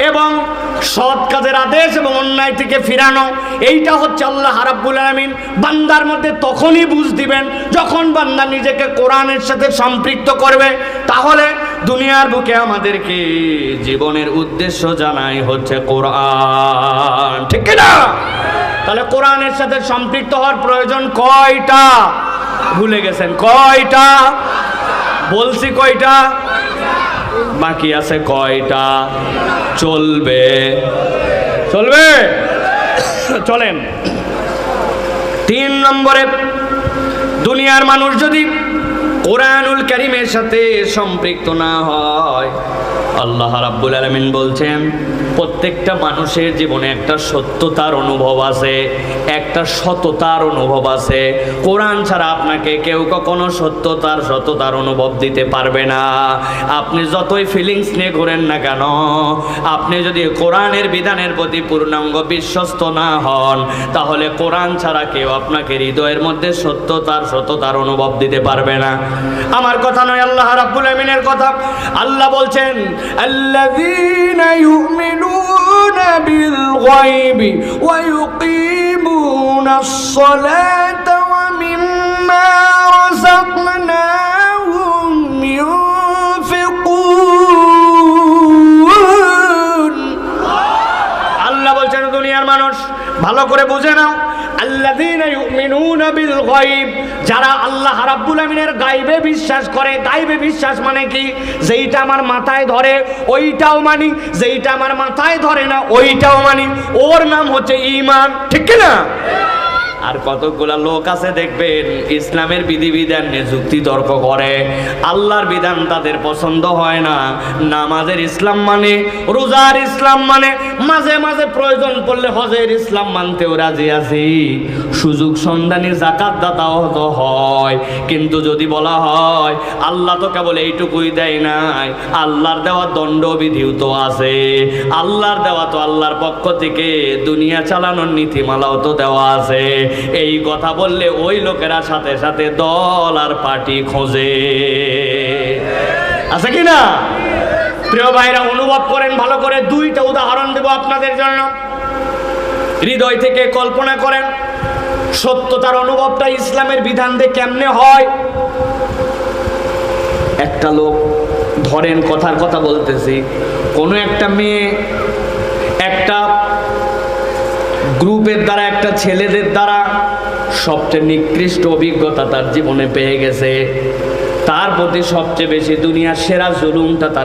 এবং সৎ কাজের আদেশ এবং অন্যায় থেকে ফিরানো, এইটা হচ্ছে আল্লাহ রাব্বুল আলামিন বান্দার মধ্যে তখনই বুঝ দিবেন যখন বান্দা নিজেকে কোরআনের সাথে সম্পৃক্ত করবে। তাহলে দুনিয়ার বুকে আমাদেরকে জীবনের উদ্দেশ্য জানাই হচ্ছে কোরআন, ঠিক না? তাহলে কোরআনের সাথে সম্পৃক্ত হওয়ার প্রয়োজন কয়টা? ভুলে গেছেন কয়টা? বলছি কয়টা? বাকি আছে কয়টা? চলবে চলবে চলেন। 3 নম্বরে, দুনিয়ার মানুষ যদি কোরআনুল কারীমের সাথে সম্পৃক্ত না হয়, আল্লাহ রাব্বুল আলামিন বলছেন প্রত্যেকটা মানুষের জীবনে একটা সত্যতার অনুভব আছে, একটা সততার অনুভব আছে। কোরআন ছাড়া আপনাকে কেউ কখনো সততার অনুভব দিতে পারবে না। আপনি যতই ফিলিংস নিয়ে ঘুরেন না কেন, আপনি যদি কোরআনের বিধানের প্রতি পূর্ণাঙ্গ বিশ্বস্ত না হন, তাহলে কোরআন ছাড়া কেউ আপনাকে হৃদয়ের মধ্যে সততার অনুভব দিতে পারবে না। আমার কথা নয়, আল্লাহ রাব্বুল আমিনের কথা। আল্লাহ বলছেন আল্লাযীনা ইউমিনুনা বিল গায়বি ওয়া ইউকিমুনাস সালাতা ওয়া মিম্মা রাযাকনাহুম ইউনফিকুন। আল্লাহ বলছেন দুনিয়ার মানুষ ভালো করে বুঝে নাও, আল্লাযীনা ইউমিনুনা বিল গায়ব, যারা আল্লাহ রাব্বুল আমিনের গায়বে বিশ্বাস করে। গায়বে বিশ্বাস মানে কি? যেইটা আমার মাথায় ধরে ওইটাও মানি, যেইটা আমার মাথায় ধরে না ওইটাও মানি। ওর নাম হচ্ছে ঈমান, ঠিক না? আর কতগুলা লোক আছে দেখবেন ইসলামের বিধিবিধান নিয়ে যুক্তি তর্ক করে, আল্লাহর বিধান তাদের পছন্দ হয় না। নামাজের ইসলাম মানে, রোজার ইসলাম মানে, মাঝে মাঝে প্রয়োজন পড়লে হজের ইসলাম মানতেও রাজি আছি, সুযোগ সন্ধানী যাকাত দাতাও তো হয়। কিন্তু যদি বলা হয় আল্লাহ তো কেবল এইটুকুই দেয় নাই, আল্লাহর দেওয়া দণ্ডবিধিও তো আছে, আল্লাহর দেওয়া তো আল্লাহর পক্ষ থেকে দুনিয়া চালানোর নীতিমালাও তো দেওয়া আছে, এই কথা বললে ওই লোকেরা সাথে সাথে দল আর পার্টি খোঁজে, আছে কি না? প্রিয় ভাইরা, অনুভব করেন ভালো করে। 2টা উদাহরণ দেব আপনাদের জন্য। হৃদয় থেকে কল্পনা করেন সত্যতার অনুভবটা ইসলামের বিধান দিয়ে কেমনে হয়। একটা লোক, ধরেন কথার কথা বলতেছি, কোনো একটা মেয়ে একটা গ্রুপের দ্বারা, একটা ছেলেদের দ্বারা সবচেয়ে নিকৃষ্ট অভিজ্ঞতা তার জীবনে পেয়ে গেছে, তার প্রতি সবচেয়ে বেশি দুনিয়ার সেরা জুলুমটা তার